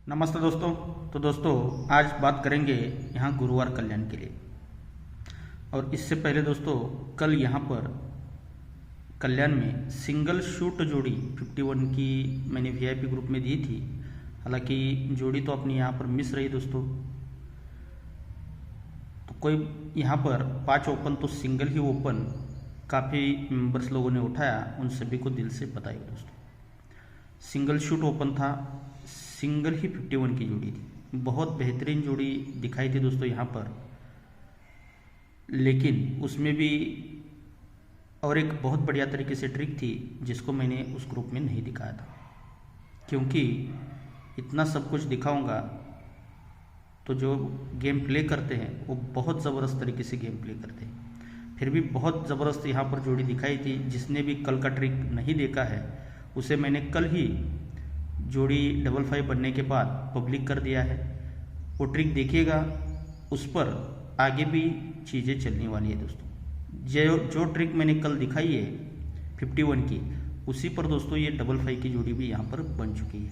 नमस्ते दोस्तों। तो दोस्तों आज बात करेंगे यहाँ गुरुवार कल्याण के लिए। और इससे पहले दोस्तों कल यहाँ पर कल्याण में सिंगल शूट जोड़ी 51 की मैंने वीआईपी ग्रुप में दी थी। हालांकि जोड़ी तो अपनी यहाँ पर मिस रही दोस्तों। तो कोई यहाँ पर 5 ओपन तो सिंगल ही ओपन काफ़ी मेंबर्स लोगों ने उठाया, उन सभी को दिल से बधाई दोस्तों। सिंगल शूट ओपन था, सिंगल ही 51 की जोड़ी थी। बहुत बेहतरीन जोड़ी दिखाई थी दोस्तों यहाँ पर, लेकिन उसमें भी और एक बहुत बढ़िया तरीके से ट्रिक थी जिसको मैंने उस ग्रुप में नहीं दिखाया था, क्योंकि इतना सब कुछ दिखाऊंगा तो जो गेम प्ले करते हैं वो बहुत ज़बरदस्त तरीके से गेम प्ले करते हैं। फिर भी बहुत ज़बरदस्त यहाँ पर जोड़ी दिखाई थी। जिसने भी कल का ट्रिक नहीं देखा है उसे मैंने कल ही जोड़ी 55 बनने के बाद पब्लिक कर दिया है। वो ट्रिक देखिएगा, उस पर आगे भी चीज़ें चलने वाली है दोस्तों। जो ट्रिक मैंने कल दिखाई है 51 की, उसी पर दोस्तों ये 55 की जोड़ी भी यहाँ पर बन चुकी है।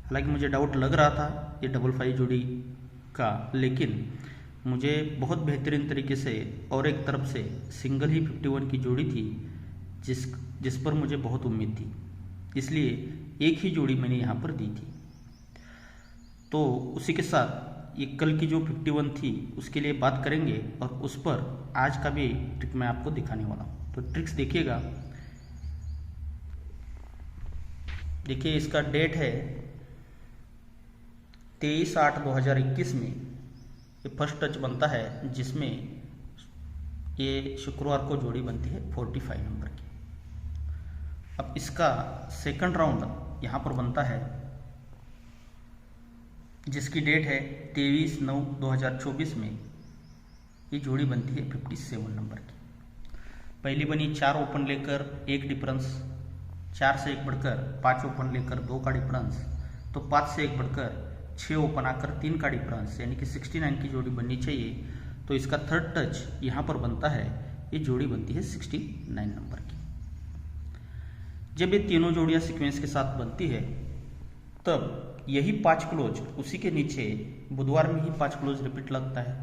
हालांकि मुझे डाउट लग रहा था ये 55 जोड़ी का, लेकिन मुझे बहुत बेहतरीन तरीके से और एक तरफ से सिंगल ही 51 की जोड़ी थी जिस पर मुझे बहुत उम्मीद थी, इसलिए एक ही जोड़ी मैंने यहाँ पर दी थी। तो उसी के साथ ये कल की जो 51 थी उसके लिए बात करेंगे और उस पर आज का भी ट्रिक मैं आपको दिखाने वाला हूँ। तो ट्रिक्स देखिएगा। देखिए इसका डेट है 23/8/2021 में ये फर्स्ट टच बनता है, जिसमें ये शुक्रवार को जोड़ी बनती है 45 नंबर की। अब इसका सेकंड राउंड यहाँ पर बनता है जिसकी डेट है 23/9/2024 में ये जोड़ी बनती है 57 नंबर की। पहली बनी 4 ओपन लेकर 1 डिफरेंस, 4 से 1 बढ़कर 5 ओपन लेकर 2 का डिफरेंस, तो 5 से 1 बढ़कर 6 ओपन आकर 3 का डिफरेंस, यानी कि 69 की जोड़ी बननी चाहिए। तो इसका थर्ड टच यहाँ पर बनता है, ये जोड़ी बनती है 69 नंबर की। जब ये तीनों जोड़ियाँ सीक्वेंस के साथ बनती है तब यही 5 क्लोज उसी के नीचे बुधवार में ही 5 क्लोज रिपीट लगता है।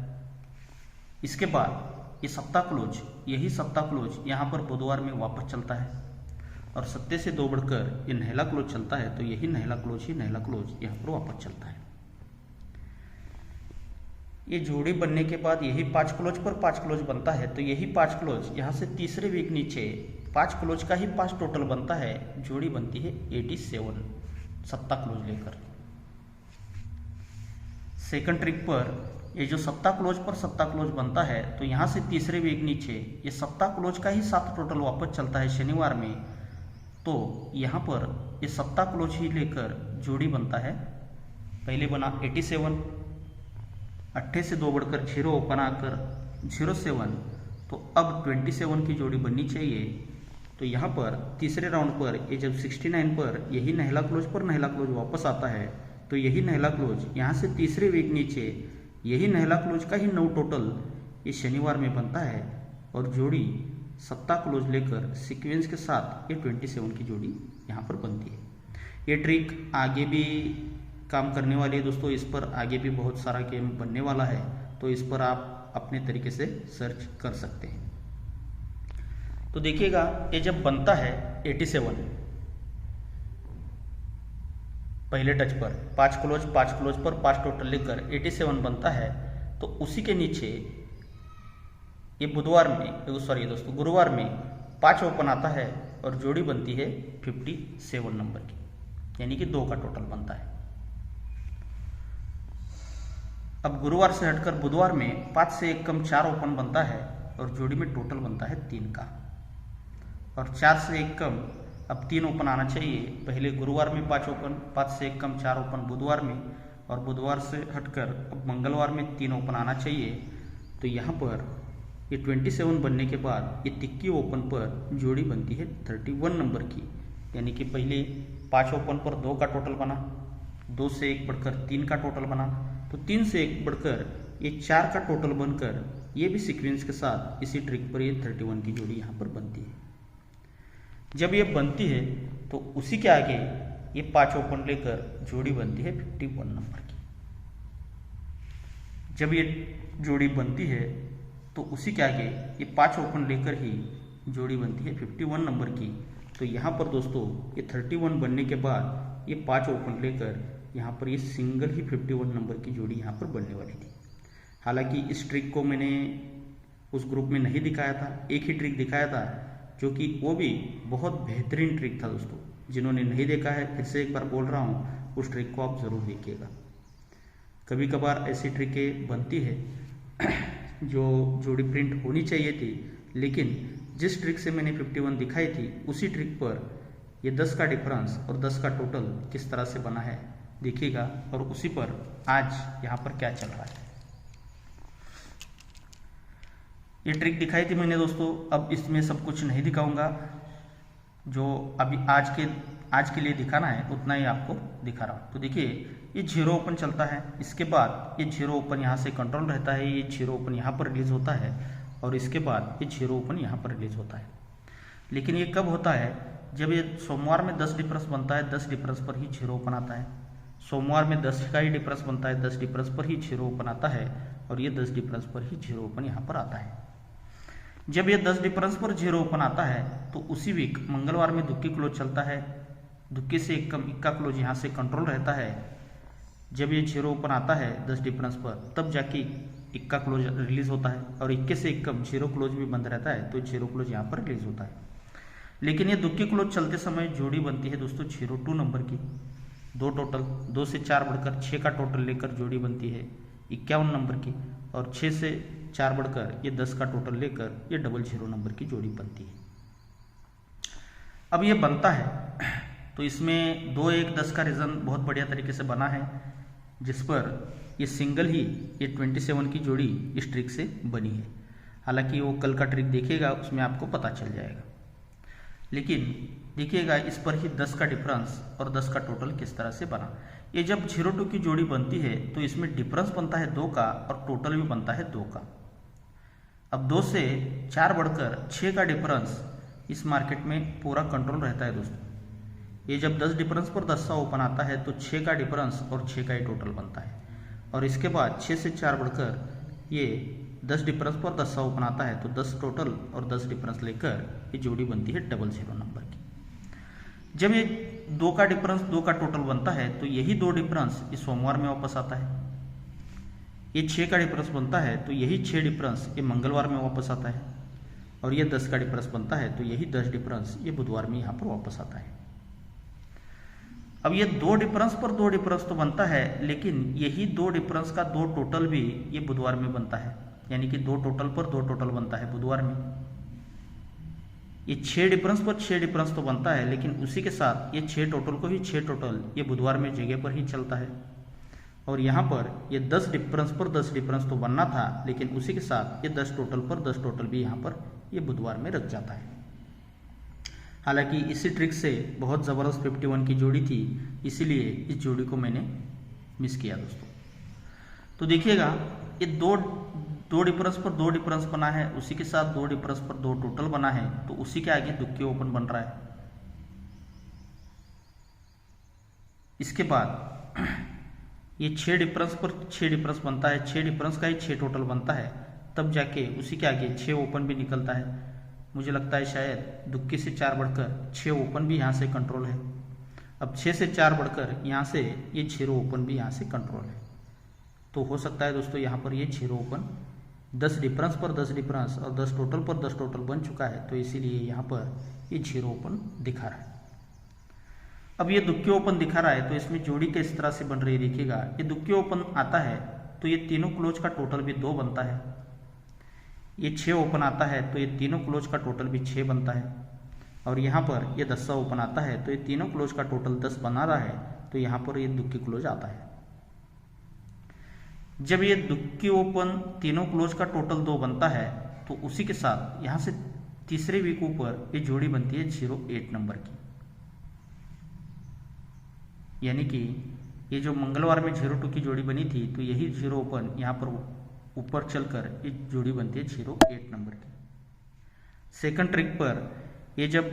इसके बाद ये सप्ताह क्लोज, यही सप्ताह क्लोज यहाँ पर बुधवार में वापस चलता है और 7 से 2 बढ़कर ये नहला क्लोज चलता है। तो यही नहला क्लोज यहाँ पर वापस चलता है। ये जोड़ी बनने के बाद यही 5 क्लोज पर 5 क्लोज बनता है। तो यही 5 क्लोज यहाँ से तीसरे वीक नीचे 5 क्लोज का ही 5 टोटल बनता है। जोड़ी बनती है 87 सप्ताह क्लोज लेकर। सेकंड ट्रिक पर ये जो सप्ताह क्लोज पर सप्ताह क्लोज बनता है, तो यहाँ से तीसरे वीक नीचे ये सप्ताह क्लोज का ही 7 टोटल वापस चलता है शनिवार में। तो यहाँ पर ये सप्ताह क्लोज ही लेकर जोड़ी बनता है। पहले बना 87, 8 से 2 बढ़कर 0 ओपन आकर 07, तो अब 27 की जोड़ी बननी चाहिए। तो यहाँ पर तीसरे राउंड पर ये जब 69 पर यही नहला क्लोज पर नहला क्लोज वापस आता है, तो यही नहला क्लोज यहाँ से तीसरे वीक नीचे यही नहला क्लोज का ही 9 टोटल ये शनिवार में बनता है और जोड़ी सप्ताह क्लोज लेकर सीक्वेंस के साथ ये 27 की जोड़ी यहाँ पर बनती है। ये ट्रिक आगे भी काम करने वाली है दोस्तों। इस पर आगे भी बहुत सारा गेम बनने वाला है, तो इस पर आप अपने तरीके से सर्च कर सकते हैं। तो देखिएगा ये जब बनता है 87 पहले टच पर 5 क्लोज पर 5 टोटल लेकर 87 बनता है, तो उसी के नीचे ये गुरुवार में 5 ओपन आता है और जोड़ी बनती है 57 नंबर की, यानी कि 2 का टोटल बनता है। अब गुरुवार से हटकर बुधवार में 5 से 1 कम 4 ओपन बनता है और जोड़ी में टोटल बनता है 3 का। और 4 से 1 कम अब 3 ओपन आना चाहिए। पहले गुरुवार में 5 ओपन, 5 से 1 कम 4 ओपन बुधवार में, और बुधवार से हटकर अब मंगलवार में 3 ओपन आना चाहिए। तो यहाँ पर ये 27 बनने के बाद ये 23 ओपन पर जोड़ी बनती है 31 नंबर की, यानी कि पहले 5 ओपन पर 2 का टोटल बना, 2 से 1 बढ़कर 3 का टोटल बना, तो 3 से 1 बढ़कर ये 4 का टोटल बनकर ये भी सीक्वेंस के साथ इसी ट्रिक पर ये 31 की जोड़ी यहाँ पर बनती है। जब ये बनती है तो उसी के आगे ये 5 ओपन लेकर जोड़ी बनती है 51 नंबर की। जब ये जोड़ी बनती है तो उसी के आगे ये 5 ओपन लेकर ही जोड़ी बनती है 51 नंबर की। तो यहाँ पर दोस्तों ये 31 बनने के बाद ये 5 ओपन लेकर यहाँ पर ये सिंगल ही 51 नंबर की जोड़ी यहाँ पर बनने वाली थी। हालांकि इस ट्रिक को मैंने उस ग्रुप में नहीं दिखाया था, एक ही ट्रिक दिखाया था, जो कि वो भी बहुत बेहतरीन ट्रिक था दोस्तों। जिन्होंने नहीं देखा है फिर से एक बार बोल रहा हूँ, उस ट्रिक को आप ज़रूर देखिएगा। कभी कभार ऐसी ट्रिकें बनती है जो जोड़ी प्रिंट होनी चाहिए थी, लेकिन जिस ट्रिक से मैंने 51 दिखाई थी उसी ट्रिक पर ये 10 का डिफरेंस और 10 का टोटल किस तरह से बना है देखिएगा, और उसी पर आज यहाँ पर क्या चल रहा है। ये ट्रिक दिखाई थी मैंने दोस्तों, अब इसमें सब कुछ नहीं दिखाऊंगा, जो अभी आज के लिए दिखाना है उतना ही आपको दिखा रहा हूँ। तो देखिए ये 0 ओपन चलता है, इसके बाद ये 0 ओपन यहाँ से कंट्रोल रहता है, ये 0 ओपन यहाँ पर रिलीज होता है, और इसके बाद ये 0 ओपन यहाँ पर रिलीज होता है। लेकिन ये कब होता है? जब ये सोमवार में 10 डिफरेंस बनता है, 10 डिफरेंस पर ही 0 ओपन आता है। सोमवार में 10 का ही डिफरेंस बनता है, 10 डिफरेंस पर ही 0 ओपन आता है, और ये 10 डिफरेंस पर ही 0 ओपन यहाँ पर आता है। जब ये 10 डिफरेंस पर 0 ओपन आता है तो उसी वीक मंगलवार में दुक्की क्लोज चलता है, दुक्की से एक कम इक्का क्लोज यहाँ से कंट्रोल रहता है। जब ये 0 ओपन आता है 10 डिफरेंस पर, तब जाके इक्का क्लोज रिलीज होता है, और इक्के से एक कम 0 क्लोज भी बंद रहता है, तो 0 क्लोज यहाँ पर रिलीज होता है। लेकिन ये दुक्की क्लोज चलते समय जोड़ी बनती है दोस्तों 02 नंबर की, 2 से 4 बढ़कर 6 का टोटल लेकर जोड़ी बनती है 51 नंबर की, और 6 से 4 बढ़कर ये 10 का टोटल लेकर ये 00 नंबर की जोड़ी बनती है। अब ये बनता है तो इसमें 2, 1, 10 का रीज़न बहुत बढ़िया तरीके से बना है, जिस पर ये सिंगल ही ये 27 की जोड़ी इस ट्रिक से बनी है। हालांकि वो कल का ट्रिक देखिएगा, उसमें आपको पता चल जाएगा। लेकिन देखिएगा इस पर ही 10 का डिफरेंस और 10 का टोटल किस तरह से बना। ये जब 02 की जोड़ी बनती है तो इसमें डिफरेंस बनता है 2 का और टोटल भी बनता है 2 का। अब 2 से 4 बढ़कर 6 का डिफरेंस इस मार्केट में पूरा कंट्रोल रहता है दोस्तों। ये जब 10 डिफरेंस पर 10 ओपन आता है तो 6 का डिफरेंस और 6 का ही टोटल बनता है, और इसके बाद 6 से 4 बढ़कर ये 10 डिफरेंस पर 10 ओपन आता है तो 10 टोटल और 10 डिफरेंस लेकर ये जोड़ी बनती है 00 नंबर की। जब ये 2 का डिफरेंस 2 का टोटल बनता है तो यही 2 डिफरेंस इस सोमवार में वापस आता है। ये 6 का डिफरेंस बनता है तो यही 6 डिफरेंस ये मंगलवार में वापस आता है, और ये 10 का डिफरेंस बनता है तो यही 10 डिफरेंस ये बुधवार में यहाँ पर वापस आता है। अब ये 2 डिफरेंस पर 2 डिफरेंस तो बनता है, लेकिन यही 2 डिफरेंस का 2 टोटल भी ये बुधवार में बनता है, यानी कि 2 टोटल पर 2 टोटल बनता है बुधवार में। ये 6 डिफरेंस पर 6 डिफरेंस तो बनता है, लेकिन उसी के साथ ये 6 टोटल को ही 6 टोटल ये बुधवार में जगह पर ही चलता है। और यहाँ पर ये 10 डिफरेंस पर 10 डिफरेंस तो बनना था, लेकिन उसी के साथ ये 10 टोटल पर 10 टोटल भी यहाँ पर ये बुधवार में रख जाता है। हालांकि इसी ट्रिक से बहुत ज़बरदस्त 51 की जोड़ी थी, इसीलिए इस जोड़ी को मैंने मिस किया दोस्तों। तो देखिएगा ये दो डिफरेंस पर 2 डिफरेंस बना है, उसी के साथ 2 डिफरेंस पर 2 टोटल बना है, तो उसी के आगे दुक्की ओपन बन रहा है। इसके बाद ये 6 डिफरेंस पर 6 डिफरेंस बनता है, 6 डिफरेंस का ही 6 टोटल बनता है, तब जाके उसी के आगे 6 ओपन भी निकलता है। मुझे लगता है शायद दुक्की से 4 बढ़कर 6 ओपन भी यहाँ से कंट्रोल है। अब 6 से 4 बढ़कर यहाँ से ये 0 ओपन भी यहाँ से कंट्रोल है, तो हो सकता है दोस्तों यहाँ पर ये 0 ओपन 10 डिफरेंस पर 10 डिफरेंस और 10 टोटल पर 10 टोटल बन चुका है, तो इसीलिए यहाँ पर ये 0 ओपन दिखा रहा है। अब ये दुक्की ओपन दिखा रहा है तो इसमें जोड़ी किस तरह से बन रही है देखिएगा। ये दुक्की ओपन आता है तो ये तीनों क्लोज का टोटल भी 2 बनता है। ये 6 ओपन आता है तो ये तीनों क्लोज का टोटल भी 6 बनता है, और यहाँ पर ये 10 ओपन आता है तो ये तीनों क्लोज का टोटल 10 बना रहा है, तो यहाँ पर ये दुक्की क्लोज आता है। जब ये दुक्की ओपन तीनों क्लोज का टोटल 2 बनता है तो उसी के साथ यहाँ से तीसरे वीक ऊपर ये जोड़ी बनती है 08 नंबर की, यानी कि ये जो मंगलवार में 02 की जोड़ी बनी थी तो यही 0 ओपन यहाँ पर ऊपर चलकर ये जोड़ी बनती है 08 नंबर की। सेकंड ट्रिक पर ये जब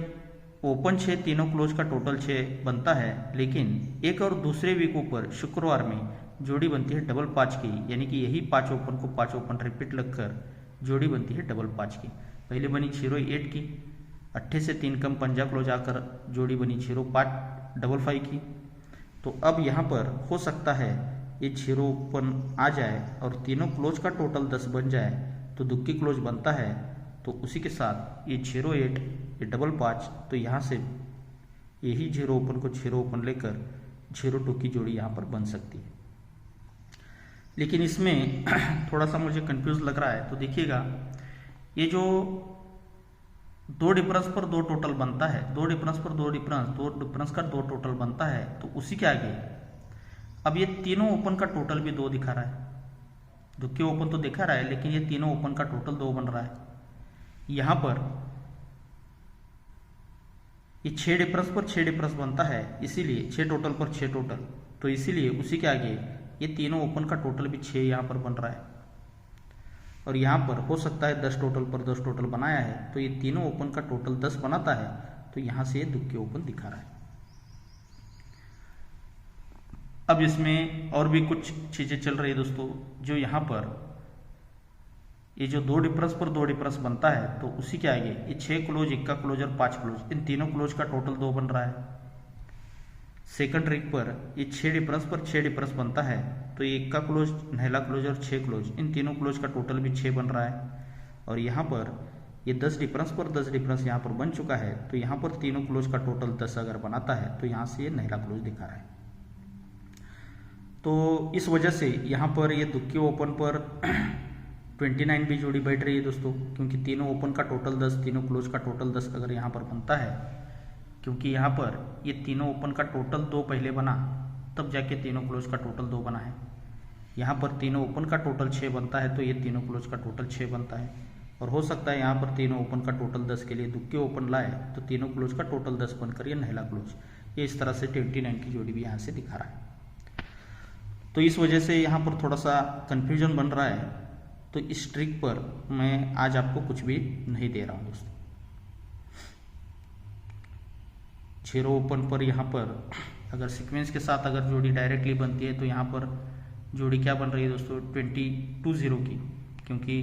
ओपन 6 तीनों क्लोज का टोटल 6 बनता है, लेकिन एक और दूसरे वीकों पर शुक्रवार में जोड़ी बनती है डबल 5 की, यानी कि यही 5 ओपन को 5 ओपन रिपीट लगकर जोड़ी बनती है डबल 5 की। पहले बनी 08 की, 8 से 3 कम पंजा क्लोज आकर जोड़ी बनी 05 डबल 5 की। तो अब यहाँ पर हो सकता है ये 0 ओपन आ जाए और तीनों क्लोज का टोटल 10 बन जाए, तो दुक्की क्लोज बनता है। तो उसी के साथ ये 08 ये डबल 5, तो यहाँ से यही 0 ओपन को 0 ओपन लेकर 02 की जोड़ी यहाँ पर बन सकती है। लेकिन इसमें थोड़ा सा मुझे कंफ्यूज लग रहा है। तो देखिएगा, ये जो 2 डिफरेंस पर 2 टोटल बनता है, 2 डिफरेंस पर 2 डिफरेंस का 2 टोटल बनता है, तो उसी के आगे अब ये तीनों ओपन का टोटल भी 2 दिखा रहा है। दुक्की ओपन तो दिखा रहा है, लेकिन ये तीनों ओपन का टोटल 2 बन रहा है। यहाँ पर ये 6 डिफरेंस पर 6 डिफरेंस बनता है, इसीलिए 6 टोटल पर 6 टोटल, तो इसीलिए उसी के आगे ये तीनों ओपन का टोटल भी 6 यहाँ पर बन रहा है। और यहाँ पर हो सकता है 10 टोटल पर 10 टोटल बनाया है, तो ये तीनों ओपन का टोटल 10 बनाता है, तो यहाँ से ये दुक्की ओपन दिखा रहा है। अब इसमें और भी कुछ चीज़ें चल रही है दोस्तों, जो यहाँ पर ये जो 2 डिफरेंस पर 2 डिफरेंस बनता है, तो उसी के आगे ये 6 क्लोज, 1 का क्लोज और 5 क्लोज, इन तीनों क्लोज का टोटल 2 बन रहा है। सेकंड रिक पर ये 6 डिफरेंस पर 6 डिफरेंस बनता है, तो ये 1 का क्लोज, नहला क्लोज और 6 क्लोज, इन तीनों क्लोज का टोटल भी 6 बन रहा है। और यहाँ पर ये 10 डिफरेंस पर 10 डिफरेंस यहाँ पर बन चुका है, तो यहाँ पर तीनों क्लोज का टोटल 10 अगर बनाता है, तो यहाँ से ये नहला क्लोज दिखा रहा है। तो इस वजह से यहाँ पर ये दुक्की ओपन पर 29 भी जोड़ी बैठ रही है दोस्तों, क्योंकि तीनों ओपन का टोटल 10, तीनों क्लोज का टोटल 10 अगर यहाँ पर बनता है, क्योंकि यहाँ पर ये तीनों ओपन का टोटल 2 पहले बना, तब जाके तीनों क्लोज का टोटल 2 बना है। यहाँ पर तीनों ओपन का टोटल 6 बनता है, तो ये तीनों क्लोज का टोटल 6 बनता है। और हो सकता है यहाँ पर तीनों ओपन का टोटल 10 के लिए दुक्की ओपन लाए, तो तीनों क्लोज का टोटल 10 बनकर ये नहला क्लोज, ये इस तरह से 29 की जोड़ी भी यहाँ से दिखा रहा है। तो इस वजह से यहाँ पर थोड़ा सा कन्फ्यूजन बन रहा है। तो इस ट्रिक पर मैं आज आपको कुछ भी नहीं दे रहा हूँ दोस्तों। 0 ओपन पर यहाँ पर अगर सीक्वेंस के साथ अगर जोड़ी डायरेक्टली बनती है, तो यहाँ पर जोड़ी क्या बन रही है दोस्तों, 22-0 की, क्योंकि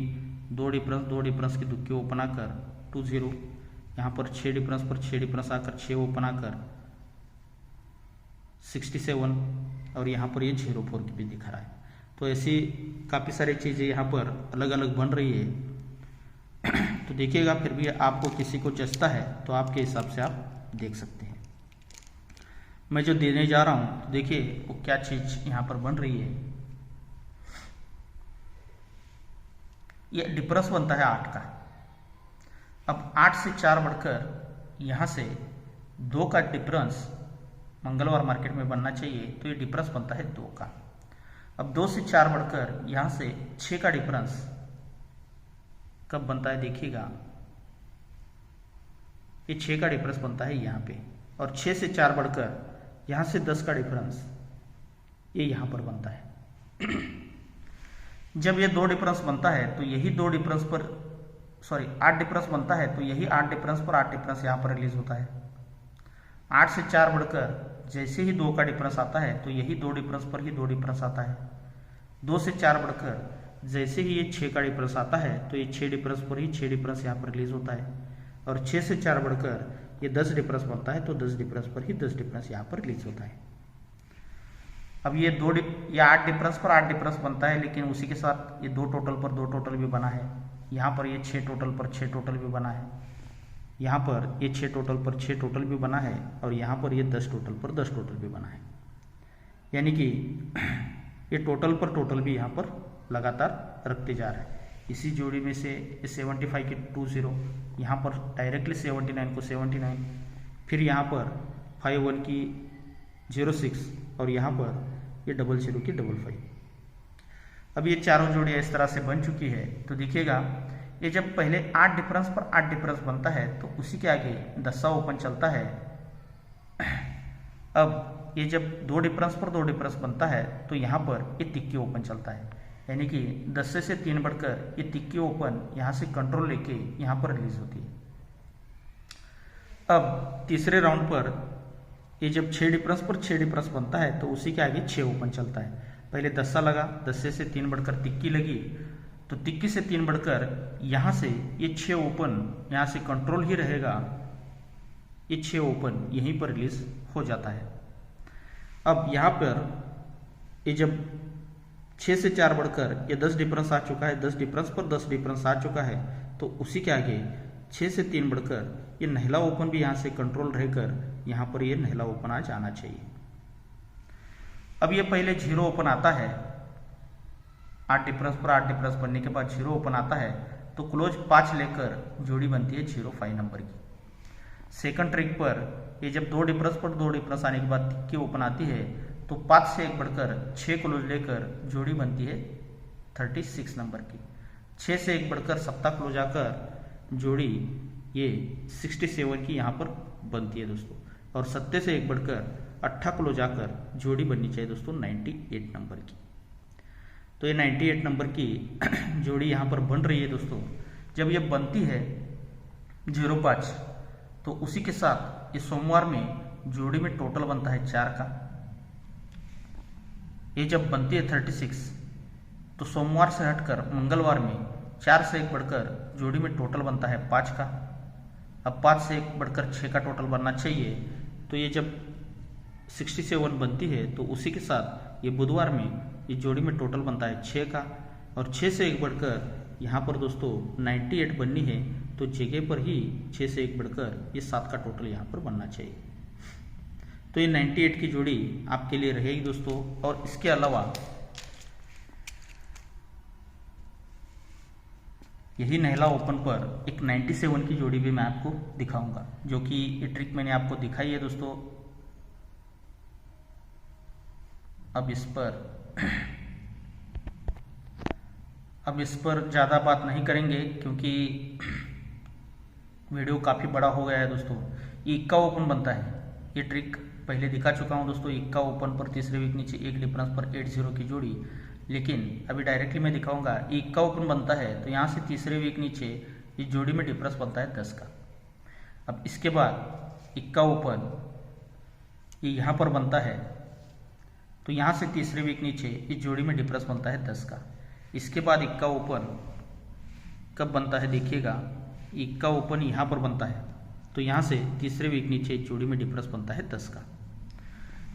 2 डिफरेंस की दुक्की ओपन आकर 20, यहाँ पर 6 डिफरेंस पर 6 डिफरेंस आकर 6 ओपन आकर 67, और यहाँ पर ये 04 की भी दिखा रहा है। तो ऐसी काफ़ी सारी चीज़ें यहाँ पर अलग अलग बन रही है। तो देखिएगा, फिर भी आपको किसी को जचता है तो आपके हिसाब से आप देख सकते हैं। मैं जो देने जा रहा हूँ, तो देखिए वो क्या चीज़ यहाँ पर बन रही है। ये डिफरेंस बनता है 8 का। अब 8 से 4 बढ़कर यहाँ से 2 का डिफरेंस मंगलवार मार्केट में बनना चाहिए, तो ये डिफरेंस बनता है 2 का। अब 2 से 4 बढ़कर यहाँ से 6 का डिफरेंस कब बनता है, देखिएगा, ये 6 का डिफरेंस बनता है यहाँ पे। और 6 से 4 बढ़कर यहाँ से 10 का डिफरेंस ये यहाँ पर बनता है। जब ये 2 डिफरेंस बनता है, तो यही 2 डिफरेंस पर 8 डिफरेंस बनता है, तो यही 8 डिफरेंस पर 8 डिफरेंस यहाँ पर रिलीज होता है। 8 से 4 बढ़कर जैसे ही 2 का डिफरेंस आता है, तो यही 2 डिफरेंस पर ही 2 डिफरेंस आता है। 2 से 4 बढ़कर जैसे ही ये 6 का डिफरेंस आता है, तो ये 6 डिफरेंस पर ही 6 डिफरेंस यहाँ पर रिलीज होता है। और 6 से 4 बढ़कर ये 10 डिफरेंस बनता है, तो 10 डिफरेंस पर ही 10 डिफरेंस यहाँ पर रिलीज होता है। अब ये 8 डिफरेंस पर 8 डिफरेंस बनता है, लेकिन उसी के साथ ये 2 टोटल पर 2 टोटल भी बना है। यहाँ पर ये 6 टोटल पर 6 टोटल भी बना है। यहाँ पर ये 6 टोटल पर 6 टोटल भी बना है, और यहाँ पर ये 10 टोटल पर 10 टोटल भी बना है। यानी कि ये टोटल पर टोटल भी यहाँ पर लगातार रखते जा रहे हैं। इसी जोड़ी में से 75 की 20, यहाँ पर डायरेक्टली 79 को 79, फिर यहाँ पर 51 की 06, और यहाँ पर ये 00 की 55। अब ये चारों जोड़ियाँ इस तरह से बन चुकी है। तो देखिएगा, ये जब पहले 8 डिफरेंस पर 8 डिफरेंस बनता है, तो उसी के आगे 10 ओपन चलता है। अब ये जब 2 डिफरेंस पर 2 डिफरेंस बनता है, तो यहाँ पर ये तिक्की ओपन चलता है। यानी कि 10 से 3 बढ़कर ये तिक्की ओपन यहाँ से कंट्रोल लेके यहाँ पर रिलीज होती है। अब तीसरे राउंड पर ये जब 6 डिफरेंस पर 6 डिफरेंस बनता है तो उसी के आगे 6 ओपन चलता है। पहले 10 लगा, 10 से 3 बढ़कर तिक्की लगी, तो तिक्की से 3 बढ़कर यहाँ से ये 6 ओपन यहाँ से कंट्रोल ही रहेगा, ये 6 ओपन यहीं पर रिलीज हो जाता है। अब यहाँ पर ये जब 6 से 4 बढ़कर ये 10 डिफरेंस आ चुका है, 10 डिफरेंस पर 10 डिफरेंस आ चुका है, तो उसी के आगे 6 से 3 बढ़कर ये नहला ओपन भी यहाँ से कंट्रोल रहकर यहाँ पर ये नहला ओपन आ जाना चाहिए। अब ये पहले 0 ओपन आता है, 8 डिफरेंस पर 8 डिफरेंस बनने के बाद 0 ओपन आता है, तो क्लोज 5 लेकर जोड़ी बनती है 05 नंबर की। सेकंड ट्रिक पर ये जब 2 डिफरेंस पर 2 डिफरेंस आने के बाद तिक्की ओपन आती है, तो 5 से 1 बढ़कर 6 क्लोज लेकर जोड़ी बनती है 36 नंबर की। 6 से 1 बढ़कर 7 क्लोज आकर जोड़ी ये 67 की यहाँ पर बनती है दोस्तों। और 7 से 1 बढ़कर 8 क्लोज आकर जोड़ी बननी चाहिए दोस्तों 98 नंबर की। तो ये 98 नंबर की जोड़ी यहाँ पर बन रही है दोस्तों। जब ये बनती है 05, तो उसी के साथ ये सोमवार में जोड़ी में टोटल बनता है 4 का। ये जब बनती है 36, तो सोमवार से हटकर मंगलवार में 4 से 1 बढ़कर जोड़ी में टोटल बनता है 5 का। अब 5 से 1 बढ़कर 6 का टोटल बनना चाहिए, तो ये जब 67 बनती है तो उसी के साथ ये बुधवार में ये जोड़ी में टोटल बनता है 6 का। और 6 से 1 बढ़कर यहाँ पर दोस्तों 98 बननी है, तो जगह पर ही 6 से 1 बढ़कर ये 7 का टोटल यहाँ पर बनना चाहिए। तो ये 98 की जोड़ी आपके लिए रहेगी दोस्तों। और इसके अलावा यही नहला ओपन पर एक 97 की जोड़ी भी मैं आपको दिखाऊंगा, जो कि ये ट्रिक मैंने आपको दिखाई है दोस्तों। अब इस पर ज़्यादा बात नहीं करेंगे क्योंकि वीडियो काफ़ी बड़ा हो गया है दोस्तों। ये इक्का ओपन बनता है, ये ट्रिक पहले दिखा चुका हूँ दोस्तों। इक्का ओपन पर तीसरे वीक नीचे 1 डिफरेंस पर 80 की जोड़ी, लेकिन अभी डायरेक्टली मैं दिखाऊंगा। ये इक्का ओपन बनता है तो यहाँ से तीसरे वीक नीचे ये जोड़ी में डिफरेंस बनता है 10 का। अब इसके बाद इक्का ओपन ये यहाँ पर बनता है, तो यहाँ से तीसरे वीक नीचे इस जोड़ी में डिफरेंस बनता है 10 का। इसके बाद इक्का ओपन कब बनता है देखिएगा, इक्का ओपन यहाँ पर बनता है, तो यहाँ से तीसरे वीक नीचे इस जोड़ी में डिफरेंस बनता है 10 का।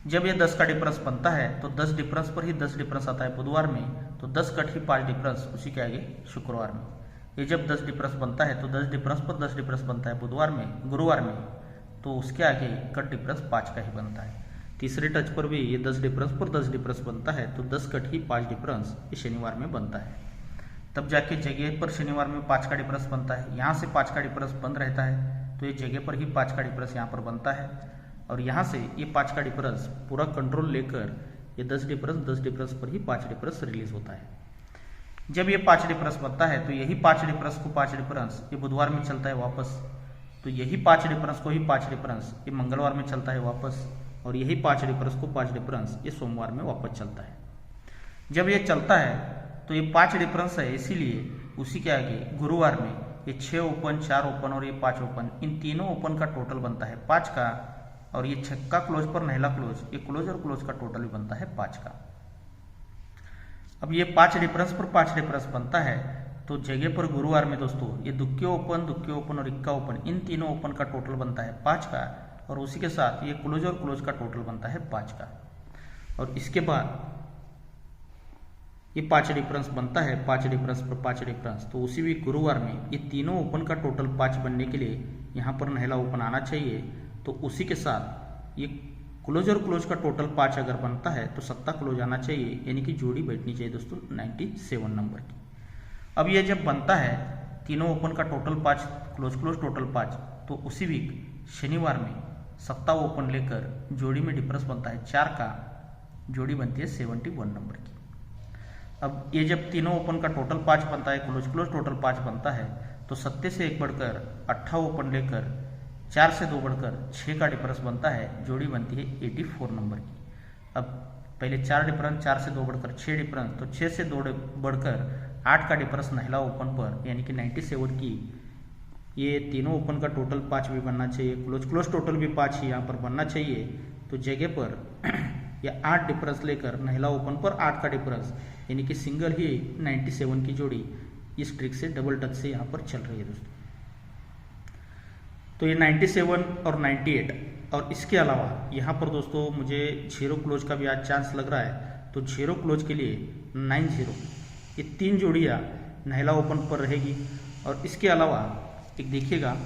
जब ये 10 का डिफरेंस बनता है तो 10 डिफरेंस पर ही 10 डिफरेंस आता है बुधवार में, तो 10 कट ही 5 डिफरेंस उसी के आगे शुक्रवार में। ये जब 10 डिफरेंस बनता है तो 10 डिफरेंस पर 10 डिफरेंस बनता है बुधवार में, गुरुवार में, तो उसके आगे कट डिफरेंस 5 का ही बनता है। तीसरे टच पर भी ये 10 डिफरेंस पर 10 डिफरेंस बनता है, तो 10 कट ही 5 डिफरेंस ये शनिवार में बनता है। तब जाके जगह पर शनिवार में 5 का डिफरेंस बनता है। यहाँ से 5 का डिफरेंस बंद रहता है, तो ये जगह पर ही 5 का डिफरेंस यहाँ पर बनता है। और यहाँ से ये 5 का डिफरेंस पूरा कंट्रोल लेकर ये 10 डिफरेंस पर ही 5 डिफरेंस रिलीज होता है। जब ये 5 डिफरेंस बनता है तो यही 5 डिफरेंस को 5 डिफरेंस ये बुधवार में चलता है वापस, तो यही 5 डिफरेंस को ही 5 डिफरेंस ये मंगलवार में चलता है वापस, और यही 5 डिफरेंस को 5 डिफरेंस ये सोमवार में वापस चलता है। जब ये चलता है तो ये 5 डिफरेंस है, इसीलिए उसी के आगे गुरुवार में ये 6 ओपन, 4 ओपन और ये 5 ओपन, इन तीनों ओपन का टोटल बनता है 5 का। और ये छक्का क्लोज पर नहला क्लोज, ये क्लोज और क्लोज का टोटल भी बनता है 5 का। अब ये 5 डिफरेंस पर 5 डिफरेंस बनता है, तो जगह पर गुरुवार में दोस्तों ये दुक्के ओपन और इक्का ओपन, इन तीनों ओपन का टोटल बनता है 5 का। और उसी के साथ ये क्लोज और क्लोज का टोटल बनता है 5 का। और इसके बाद ये 5 डिफरेंस बनता है, 5 डिफरेंस पर 5 डिफरेंस, तो उसी भी गुरुवार में ये तीनों ओपन का टोटल 5 बनने के लिए यहाँ पर नहला ओपन आना चाहिए। तो उसी के साथ ये क्लोज और क्लोज का टोटल 5 अगर बनता है तो 7 क्लोज आना चाहिए, यानी कि जोड़ी बैठनी चाहिए दोस्तों 97 नंबर की। अब ये जब बनता है तीनों ओपन का टोटल 5, क्लोज टोटल 5, तो उसी वीक शनिवार में 7 ओपन लेकर जोड़ी में डिफरेंस बनता है 4 का, जोड़ी बनती है 71 नंबर की। अब ये जब तीनों ओपन का टोटल 5 बनता है, क्लोज टोटल 5 बनता है, तो 7 से 1 बढ़कर 8 ओपन लेकर 4 से 2 बढ़कर 6 का डिफरेंस बनता है, जोड़ी बनती है 84 नंबर की। अब पहले 4 डिफरेंस, 4 से 2 बढ़कर 6 डिफरेंस, तो 6 से 2 बढ़कर 8 का डिफरेंस नहला ओपन पर, यानी कि 97 की ये तीनों ओपन का टोटल 5 भी बनना चाहिए, क्लोज टोटल भी 5 ही यहाँ पर बनना चाहिए। तो जगह पर या 8 डिफरेंस लेकर महिला ओपन पर 8 का डिफरेंस, यानी कि सिंगल ही 97 की जोड़ी इस ट्रिक से डबल टच से यहाँ पर चल रही है दोस्तों। तो ये 97 और 98 और इसके अलावा यहाँ पर दोस्तों मुझे 0 क्लोज का भी आज चांस लग रहा है। तो 0 क्लोज के लिए 90, ये 3 जोड़ियाँ महिला ओपन पर रहेगी। और इसके अलावा एक देखिएगा,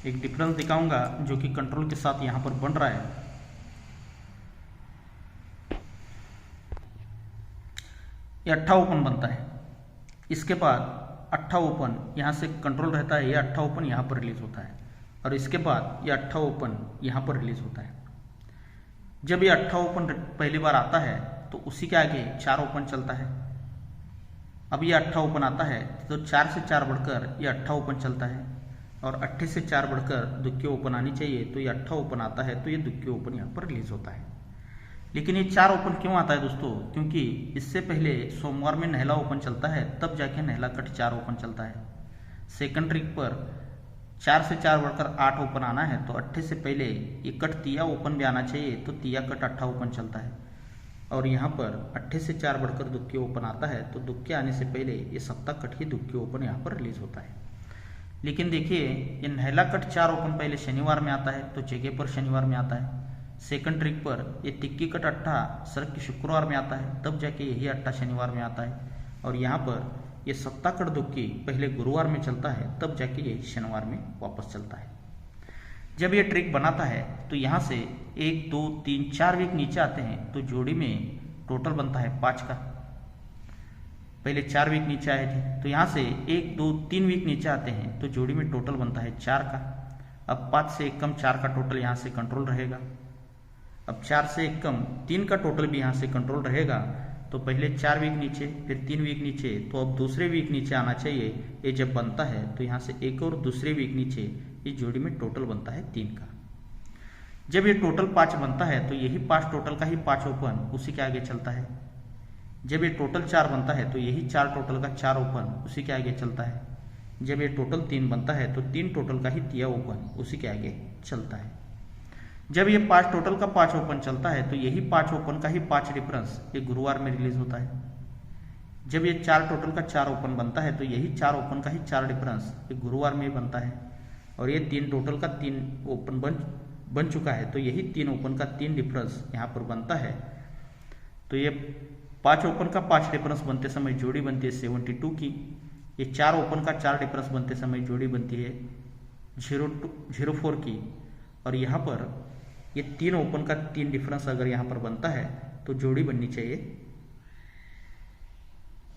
एक डिफरेंस दिखाऊंगा जो कि कंट्रोल के साथ यहाँ पर बन रहा है। ये 8 ओपन बनता है, इसके बाद 8 ओपन यहाँ से कंट्रोल रहता है, ये 8 ओपन यहाँ पर रिलीज होता है और इसके बाद ये 8 ओपन यहाँ पर रिलीज होता है। जब ये 8 ओपन पहली बार आता है तो उसी के आगे 4 ओपन चलता है। अब ये 8 ओपन आता है तो 4 से 4 बढ़कर ये 8 ओपन चलता है और 8 से 4 बढ़कर दुक्की ओपन आनी चाहिए। तो ये 8 ओपन आता है तो ये दुक्की ओपन यहाँ पर रिलीज होता है। लेकिन ये 4 ओपन क्यों आता है दोस्तों? क्योंकि इससे पहले सोमवार में नहला ओपन चलता है, तब जाके नहला कट 4 ओपन चलता है। सेकंड ट्रिक पर 4 से 4 बढ़कर 8 ओपन आना है तो 8 से पहले ये कट तिया ओपन भी आना चाहिए, तो तिया कट 8 ओपन चलता है। और यहाँ पर 8 से 4 बढ़कर दुक्की ओपन आता है तो दुक्के आने से पहले ये सप्ताह कट ही दुक्की ओपन यहाँ पर रिलीज होता है। लेकिन देखिए ये नहला कट 4 ओपन पहले शनिवार में आता है तो जगह पर शनिवार में आता है। सेकंड ट्रिक पर ये टिक्की कट 8 सर की शुक्रवार में आता है, तब जाके यही 8 शनिवार में आता है। और यहाँ पर ये सप्ताह कट दुक्की पहले गुरुवार में चलता है, तब जाके ये शनिवार में वापस चलता है। जब ये ट्रिक बनाता है तो यहाँ से 1 2 3 4 वीक नीचे आते हैं तो जोड़ी में टोटल बनता है 5 का। पहले 4 वीक नीचे आए थे तो यहाँ से 1 2 3 वीक नीचे आते हैं तो जोड़ी में टोटल बनता है 4 का। अब 5 से 1 कम 4 का टोटल यहाँ से कंट्रोल रहेगा। अब 4 से 1 कम 3 का टोटल भी यहाँ से कंट्रोल रहेगा। तो पहले 4 वीक नीचे, फिर 3 वीक नीचे, तो अब दूसरे वीक नीचे आना चाहिए। ये जब बनता है तो यहाँ से एक और दूसरे वीक नीचे, ये जोड़ी में टोटल बनता है 3 का। जब ये टोटल 5 बनता है तो यही 5 टोटल का ही 5 ओपन उसी के आगे चलता है। जब ये टोटल 4 बनता है तो यही 4 टोटल का 4 ओपन उसी के आगे चलता है। जब ये टोटल 3 बनता है तो 3 टोटल का ही तिया ओपन उसी के आगे चलता है। जब ये 5 टोटल का 5 ओपन चलता है तो यही 5 ओपन का ही 5 डिफरेंस ये गुरुवार में रिलीज होता है। जब ये 4 टोटल का 4 ओपन बनता है तो यही 4 ओपन का ही 4 डिफरेंस ये गुरुवार में ही बनता है। और ये 3 टोटल का 3 ओपन बन चुका है तो यही 3 ओपन का 3 डिफरेंस यहाँ पर बनता है। तो ये 5 ओपन का 5 डिफरेंस बनते समय जोड़ी बनती है 72 की। ये 4 ओपन का 4 डिफरेंस बनते समय जोड़ी बनती है 04 की। और यहाँ पर ये 3 ओपन का 3 डिफरेंस अगर यहाँ पर बनता है तो जोड़ी बननी चाहिए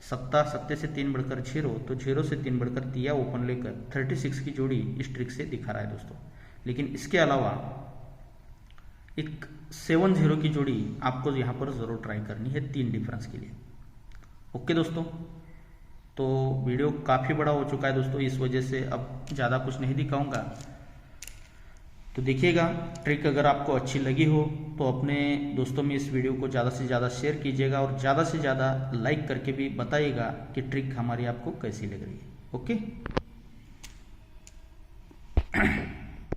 7 से 3 बढ़कर 0, तो 0 से 3 बढ़कर तिया ओपन लेकर 36 की जोड़ी इस ट्रिक से दिखा रहा है दोस्तों। लेकिन इसके अलावा एक 7-0 की जोड़ी आपको यहाँ पर ज़रूर ट्राई करनी है 3 डिफरेंस के लिए। ओके दोस्तों, तो वीडियो काफ़ी बड़ा हो चुका है दोस्तों, इस वजह से अब ज़्यादा कुछ नहीं दिखाऊंगा। तो देखिएगा, ट्रिक अगर आपको अच्छी लगी हो तो अपने दोस्तों में इस वीडियो को ज़्यादा से ज़्यादा शेयर कीजिएगा और ज़्यादा से ज़्यादा लाइक करके भी बताइएगा कि ट्रिक हमारी आपको कैसी लग रही है। ओके।